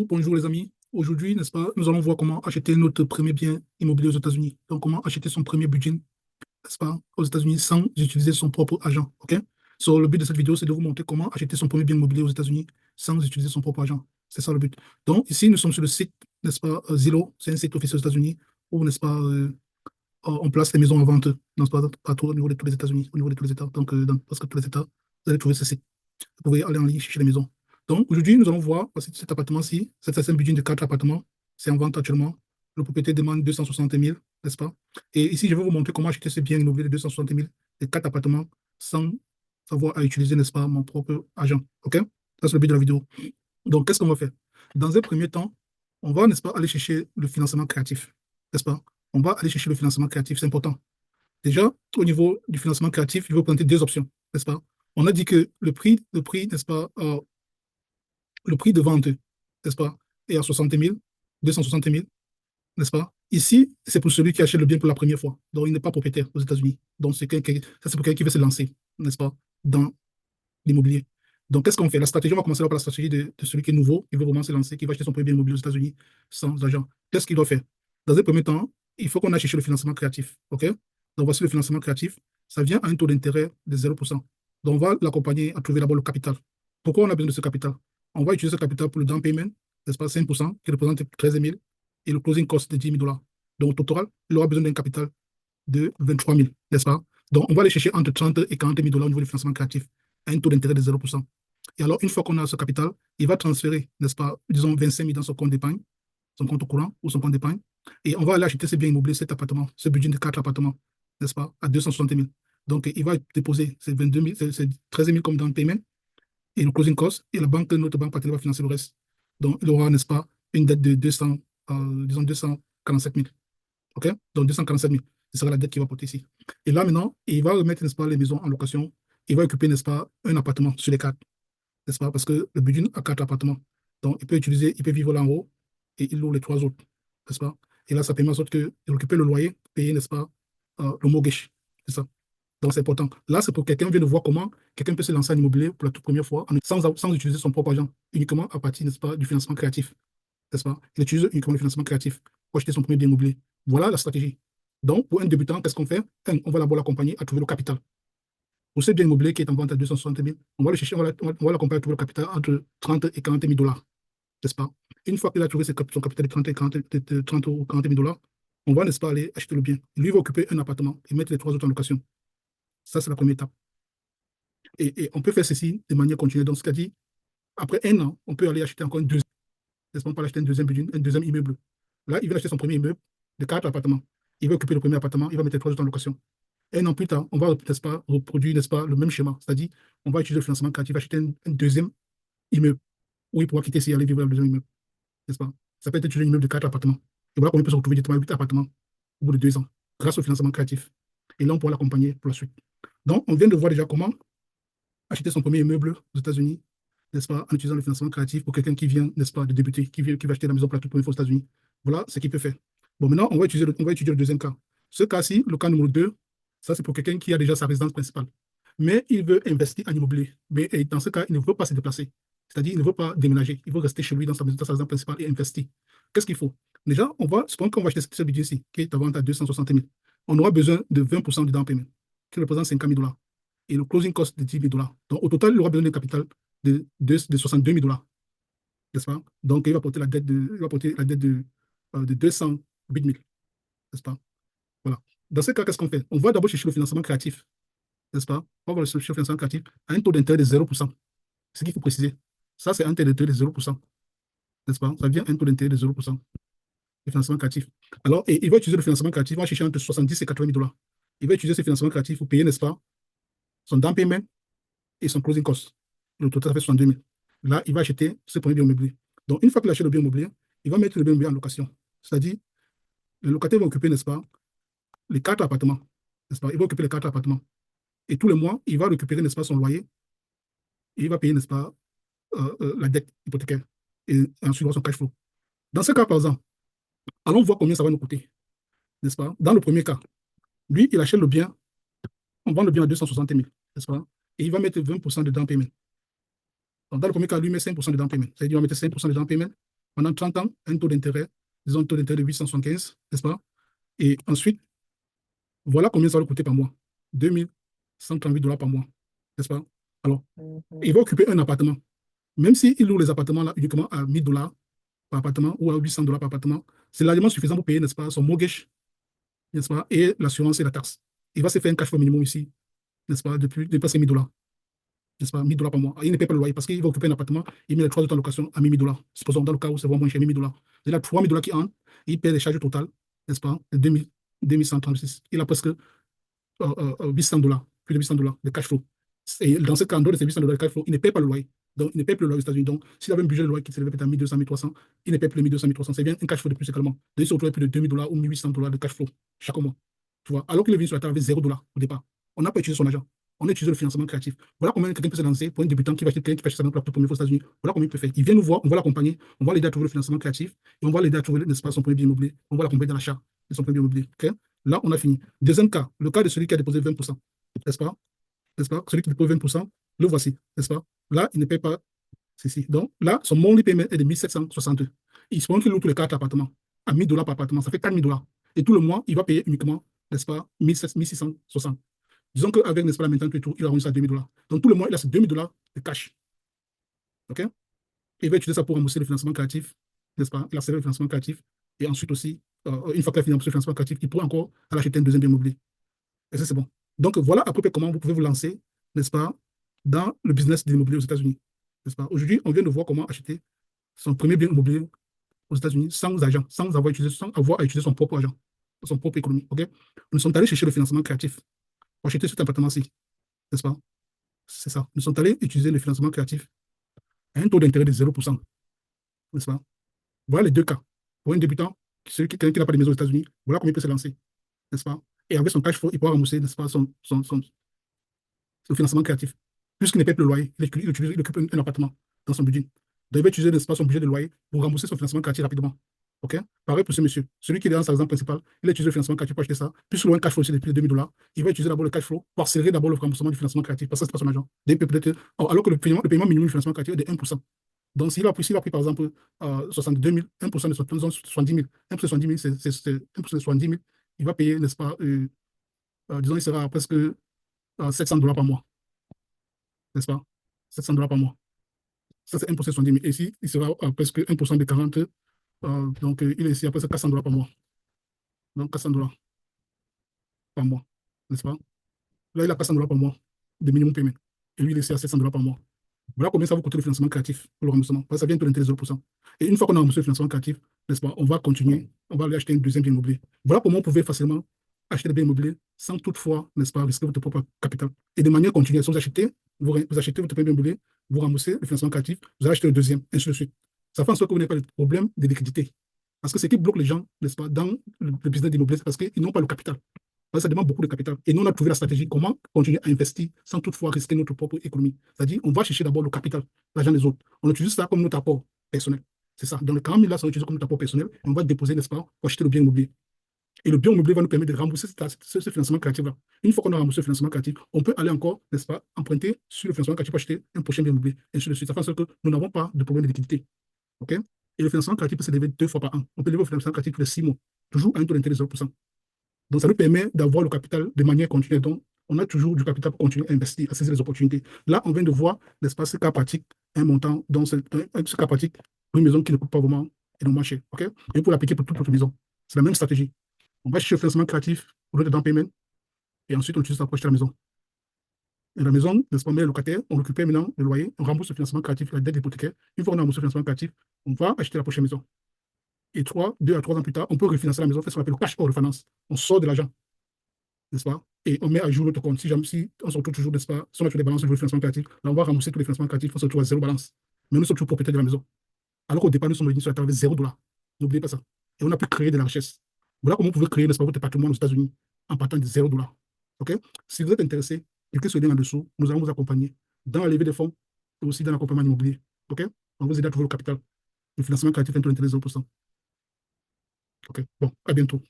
Donc, bonjour les amis. Aujourd'hui, n'est-ce pas, nous allons voir comment acheter notre premier bien immobilier aux États-Unis. Donc, comment acheter son premier budget, n'est-ce pas, aux États-Unis sans utiliser son propre agent. OK? So, le but de cette vidéo, c'est de vous montrer comment acheter son premier bien immobilier aux États-Unis sans utiliser son propre agent. C'est ça le but. Donc, ici, nous sommes sur le site, n'est-ce pas, Zillow. C'est un site officiel aux États-Unis où, n'est-ce pas, on place les maisons en vente, n'est-ce pas, partout au niveau de tous les États-Unis, au niveau de tous les États. Donc, dans presque tous les États, vous allez trouver ce site. Vous pouvez aller en ligne chercher les maisons. Donc, aujourd'hui, nous allons voir cet appartement-ci. C'est un budget de 4 appartements. C'est en vente actuellement. Le propriétaire demande 260 000, n'est-ce pas? Et ici, je vais vous montrer comment acheter ce bien immobilier de 260 000, les 4 appartements, sans savoir à utiliser, n'est-ce pas, mon propre agent. OK? Ça, c'est le but de la vidéo. Donc, qu'est-ce qu'on va faire? Dans un premier temps, on va, n'est-ce pas, aller chercher le financement créatif, n'est-ce pas? On va aller chercher le financement créatif, c'est important. Déjà, au niveau du financement créatif, il faut présenter deux options, n'est-ce pas? On a dit que le prix, n'est-ce pas, le prix de vente, n'est-ce pas, est à 60 000, 260 000, n'est-ce pas? Ici, c'est pour celui qui achète le bien pour la première fois. Donc, il n'est pas propriétaire aux États-Unis. Donc, ça, c'est pour quelqu'un qui veut se lancer, n'est-ce pas, dans l'immobilier. Donc, qu'est-ce qu'on fait? La stratégie, on va commencer par la stratégie de celui qui est nouveau, qui veut vraiment se lancer, qui va acheter son premier bien immobilier aux États-Unis sans agent. Qu'est-ce qu'il doit faire? Dans un premier temps, il faut qu'on aille chercher le financement créatif. OK? Donc, voici le financement créatif. Ça vient à un taux d'intérêt de 0%. Donc, on va l'accompagner à trouver d'abord le capital. Pourquoi on a besoin de ce capital? On va utiliser ce capital pour le down payment, n'est-ce pas, 5%, qui représente 13 000, et le closing cost de 10 000 dollars. Donc, au total, il aura besoin d'un capital de 23 000, n'est-ce pas? Donc, on va aller chercher entre 30 et 40 000 dollars au niveau du financement créatif, à un taux d'intérêt de 0%. Et alors, une fois qu'on a ce capital, il va transférer, n'est-ce pas, disons 25 000 dans son compte d'épargne, son compte courant ou son compte d'épargne, et on va aller acheter ce bien immobilier, cet appartement, ce budget de 4 appartements, n'est-ce pas, à 260 000. Donc, il va déposer ces 22 000, ces 13 000 comme down payment, et le closing cost, et notre banque partenaire va financer le reste. Donc, il aura, n'est-ce pas, une dette de 200, disons 247 000. OK? Donc, 247 000, ce sera la dette qu'il va porter ici. Et là, maintenant, il va remettre, n'est-ce pas, les maisons en location. Il va occuper, n'est-ce pas, un appartement sur les 4, n'est-ce pas? Parce que le budget a 4 appartements. Donc, il peut vivre là en haut et il loue les 3 autres, n'est-ce pas? Et là, ça permet en sorte qu'il occupe le loyer, payer, n'est-ce pas, le mortgage. C'est ça. Donc, c'est important. Là, c'est pour quelqu'un qui vient de voir comment quelqu'un peut se lancer en immobilier pour la toute première fois sans utiliser son propre argent, uniquement à partir, n'est-ce pas, du financement créatif, n'est-ce pas? Il utilise uniquement le financement créatif pour acheter son premier bien immobilier. Voilà la stratégie. Donc, pour un débutant, qu'est-ce qu'on fait? On va d'abord l'accompagner à trouver le capital. Pour ce bien immobilier qui est en vente à 260 000, on va le chercher, on va l'accompagner à trouver le capital entre 30 et 40 000 dollars, n'est-ce pas? Une fois qu'il a trouvé son capital de 30 ou 40 000 dollars, on va, n'est-ce pas, aller acheter le bien. Lui va occuper un appartement et mettre les 3 autres en location. Ça, c'est la première étape. Et on peut faire ceci de manière continue. Donc, c'est-à-dire, après un an, on peut aller acheter encore une deuxième, n'est-ce pas, on peut acheter un deuxième immeuble. Là, il va acheter son premier immeuble de 4 appartements. Il va occuper le premier appartement, il va mettre les 3 autres en location. Un an plus tard, on va, n'est-ce pas, reproduire, n'est-ce pas, le même schéma. C'est-à-dire, on va utiliser le financement créatif, acheter un deuxième immeuble où il pourra quitter s'il aller vivre dans le deuxième immeuble, n'est-ce pas? Ça peut être un immeuble de 4 appartements. Et voilà qu'on peut se retrouver directement à 8 appartements au bout de 2 ans, grâce au financement créatif. Et là, on pourra l'accompagner pour la suite. Donc, on vient de voir déjà comment acheter son premier immeuble aux États-Unis, n'est-ce pas, en utilisant le financement créatif pour quelqu'un qui vient, n'est-ce pas, de débuter, qui va acheter la maison pour la toute première fois aux États-Unis. Voilà ce qu'il peut faire. Bon, maintenant, on va étudier le deuxième cas. Ce cas-ci, le cas numéro 2, ça, c'est pour quelqu'un qui a déjà sa résidence principale. Mais il veut investir en immobilier. Mais et dans ce cas, il ne veut pas se déplacer. C'est-à-dire, il ne veut pas déménager. Il veut rester chez lui dans sa maison, dans sa résidence principale et investir. Qu'est-ce qu'il faut? Déjà, supposons qu'on va acheter ce budget-ci, qui est à vente à 260 000. On aura besoin de 20% du down payment, qui représente 50 000 dollars. Et le closing cost de 10 000 dollars. Donc, au total, il aura besoin d'un capital de 62 000 dollars. N'est-ce pas? Donc, il va porter de 208 000. N'est-ce pas? Voilà. Dans ce cas, qu'est-ce qu'on fait? On va d'abord chercher le financement créatif. N'est-ce pas? On va chercher le financement créatif à un taux d'intérêt de 0%. C'est ce qu'il faut préciser. Ça, c'est un taux d'intérêt de 0%. N'est-ce pas? Ça vient un taux d'intérêt de 0%. Le financement créatif. Alors, et il va utiliser le financement créatif, il va chercher entre 70 et 80 000 dollars. Il va utiliser ce financement créatif pour payer, n'est-ce pas, son down payment et son closing cost. Le total fait 62 000. Là, il va acheter ce premier bien immobilier. Donc, une fois qu'il achète le bien immobilier, il va mettre le bien immobilier en location. C'est-à-dire, le locataire va occuper, n'est-ce pas, les 4 appartements. N'est-ce pas? Il va occuper les 4 appartements. Et tous les mois, il va récupérer, n'est-ce pas, son loyer. Et il va payer, n'est-ce pas, la dette hypothécaire. Et ensuite, il aura son cash flow. Dans ce cas, par exemple, allons voir combien ça va nous coûter. N'est-ce pas? Dans le premier cas, lui, il achète le bien, on vend le bien à 260 000. N'est-ce pas? Et il va mettre 20% de down payment. Donc, dans le premier cas, lui met 5% de down payment. C'est-à-dire qu'il va mettre 5% de down payment pendant 30 ans, un taux d'intérêt, disons un taux d'intérêt de 875, n'est-ce pas? Et ensuite, voilà combien ça va coûter par mois. 2138 $ par mois, n'est-ce pas? Alors, il va occuper un appartement. Même s'il loue les appartements là uniquement à 1000 $ par appartement ou à 800 $ par appartement, c'est largement suffisant pour payer, n'est-ce pas, son mortgage, n'est-ce pas, et l'assurance et la taxe. Il va se faire un cash flow minimum ici, n'est-ce pas, de presque 1000 $, n'est-ce pas, 1000 $ par mois. Il ne paie pas le loyer parce qu'il va occuper un appartement, il met les 3 autres en location à 1000 $. Supposons dans le cas où c'est vraiment moins cher, 1000 $. Il a 3000 $ qui entrent, il paie les charges totales, n'est-ce pas, de 2136. Il a presque 800 $, plus de 800 $ de cash flow. Et dans ce cas, en dehors de ces 800 $ de cash flow, il ne paie pas le loyer. Donc, il ne paie plus le loyer aux États-Unis. Donc, s'il avait un budget de loyer qui s'élevait peut-être à 1200, 1300, il ne paie plus les 1200, 1300. C'est bien un cash flow de plus également. Donc, il se retrouve plus de 2000 $ ou 1800 $ de cash flow chaque mois. Tu vois, alors qu'il est venu sur la table avec 0 $ au départ. On n'a pas utilisé son argent. On a utilisé le financement créatif. Voilà comment quelqu'un peut se lancer pour un débutant qui va acheter quelqu'un qui va acheter sa laptop pour première fois aux États-Unis. Voilà comment il peut faire. Il vient nous voir, on va l'accompagner, on va l'aider à trouver le financement créatif et on va l'aider à trouver, n'est-ce pas, son premier bien immobilier. On va l'accompagner dans l'achat de son premier bien immobilier. Okay? Là, on a fini. Deuxième cas, le cas de celui qui a déposé 20%, n'est-ce pas? N'est-ce pas? Celui qui dépose 20%, le voici, n'est-ce pas? Là, il ne paie pas ceci. Donc, là, son monthly payment est de 1762. Il se prend qu'il loue tous les 4 appartements à 1000 $ par appartement, ça fait 4000 $. Et tout le mois, il va payer uniquement, n'est-ce pas, 1660. Disons qu'avec, n'est-ce pas, la maintenance et tout, il a rendu ça à 2000 $. Donc, tout le mois, il a ces 2000 $ de cash. OK? Il va utiliser ça pour rembourser le financement créatif, n'est-ce pas? Il accélère le financement créatif. Et ensuite aussi, une fois qu'il a fini le financement créatif, il pourra encore aller acheter un deuxième bien immobilier. Et ça, c'est bon. Donc, voilà à peu près comment vous pouvez vous lancer, n'est-ce pas, dans le business de l'immobilier aux États-Unis. N'est-ce pas? Aujourd'hui, on vient de voir comment acheter son premier bien immobilier aux États-Unis sans argent, sans avoir à utiliser son propre argent, son propre économie. OK? Nous sommes allés chercher le financement créatif pour acheter cet appartement-ci. N'est-ce pas? C'est ça. Nous sommes allés utiliser le financement créatif à un taux d'intérêt de 0%. N'est-ce pas? Voilà les deux cas. Pour un débutant, celui qui n'a pas de maison aux États-Unis, voilà comment il peut se lancer. N'est-ce pas? Et avec son cash flow, il pourra rembourser, n'est-ce pas, son financement créatif. Puisqu'il ne paie plus le loyer, il occupe un appartement dans son budget. Donc, il va utiliser, n'est-ce pas, son budget de loyer pour rembourser son financement créatif rapidement. OK? Pareil pour ce monsieur. Celui qui est dans sa résidence principale, il a utilisé le financement créatif pour acheter ça. Puisque le cash flow aussi depuis 2000 $, il va utiliser d'abord le cash flow pour accélérer d'abord le remboursement du financement créatif parce que ce n'est pas son argent. Alors que le paiement minimum du financement créatif est de 1%. Donc, s'il a pris par exemple 62 000, 1% de 70 000, 1% de 70 000, c'est 1% de 70 000, il va payer, n'est-ce pas, disons, il sera à presque 700 $ par mois, n'est-ce pas? 700 $ par mois. Ça, c'est 1% de 70 000. Et ici, il sera à presque 1% de 40, donc il est ici à presque 400 $ par mois. Donc, 400 $ par mois, n'est-ce pas? Là, il a 400 $ par mois de minimum paiement. Et lui, il est ici à 700 $ par mois. Voilà combien ça va coûter le financement créatif pour le remboursement. Ça vient de l'intérêt de 0%. Et une fois qu'on a remboursé le financement créatif, n'est-ce pas, on va continuer, on va aller acheter un deuxième bien immobilier. Voilà comment on pouvait facilement acheter des biens immobiliers sans toutefois, n'est-ce pas, risquer votre propre capital. Et de manière continue, si vous achetez votre premier bien immobilier, vous remboursez le financement créatif, vous allez acheter le deuxième, ainsi de suite. Ça fait en sorte que vous n'avez pas de problème de liquidité. Parce que ce qui bloque les gens, n'est-ce pas, dans le business d'immobilier, c'est parce qu'ils n'ont pas le capital. Parce que ça demande beaucoup de capital. Et nous, on a trouvé la stratégie comment continuer à investir sans toutefois risquer notre propre économie. C'est-à-dire, on va chercher d'abord le capital, l'argent des autres. On utilise ça comme notre apport personnel. C'est ça. Dans le 40 000 là, ça on utilise comme notre apport personnel. Et on va déposer, n'est-ce pas, pour acheter le bien immobilier. Et le bien immobilier va nous permettre de rembourser ce financement créatif-là. Une fois qu'on a remboursé le financement créatif, on peut aller encore, n'est-ce pas, emprunter sur le financement créatif pour acheter un prochain bien immobilier. Et ainsi de suite. Ça fait en sorte que nous n'avons pas de problème de liquidité. OK? Et le financement créatif peut se lever 2 fois par an. On peut lever le financement créatif tous les 6 mois, toujours à un taux d'intérêt de 0%. Donc, ça nous permet d'avoir le capital de manière continue. Donc, on a toujours du capital pour continuer à investir, à saisir les opportunités. Là, on vient de voir, n'est-ce pas, ce cas pratique, un montant, dans ce cas pratique, pour une maison qui ne coûte pas vraiment énormément cher. OK? Et pour l'appliquer pour toute notre maison. C'est la même stratégie. On va chercher le financement créatif pour le down payment et ensuite on utilise ça pour acheter la maison. Et la maison, n'est-ce pas, on met le locataire, on récupère maintenant le loyer, on rembourse le financement créatif, la dette hypothécaire. Une fois qu'on a remboursé le financement créatif, on va acheter la prochaine maison. Et 2 à 3 ans plus tard, on peut refinancer la maison, faire ce qu'on appelle le cash hors refinance. On sort de l'argent, n'est-ce pas? Et on met à jour notre compte. Si on se retrouve toujours, n'est-ce pas, si on a toujours des balances au niveau du financement créatif, là, on va rembourser tous les financements créatifs, on se retrouve à zéro balance. Mais nous sommes toujours propriétaires de la maison. Alors qu'au départ, nous sommes venus sur la table avec 0 $. N'oubliez pas ça. Et on a pu créer de la richesse. Voilà comment vous pouvez créer, n'est-ce pas, votre patrimoine aux États-Unis en partant de 0 $. OK? Si vous êtes intéressé, cliquez sur le lien en dessous. Nous allons vous accompagner dans la levée des fonds et aussi dans l'accompagnement immobilier. OK? On va vous aider à trouver le capital. Le financement créatif est un taux d'intérêt 0%. OK? Bon, à bientôt.